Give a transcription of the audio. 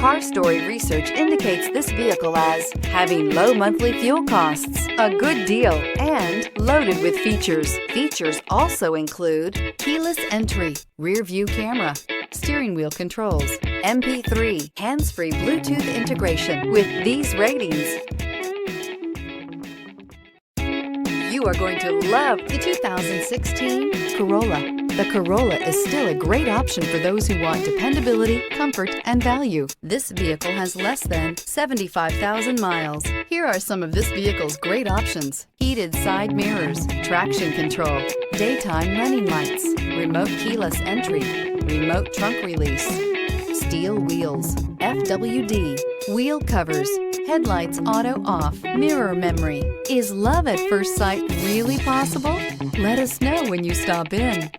Car Story research indicates this vehicle as having low monthly fuel costs, a good deal, and loaded with features. Features also include keyless entry, rear view camera, steering wheel controls, MP3, hands-free Bluetooth integration. With these ratings, you are going to love the 2016 Corolla. The Corolla is still a great option for those who want dependability, comfort, and value. This vehicle has less than 75,000 miles. Here are some of this vehicle's great options: heated side mirrors, traction control, daytime running lights, remote keyless entry, remote trunk release, steel wheels, FWD, wheel covers, headlights auto off, mirror memory. Is love at first sight really possible? Let us know when you stop in.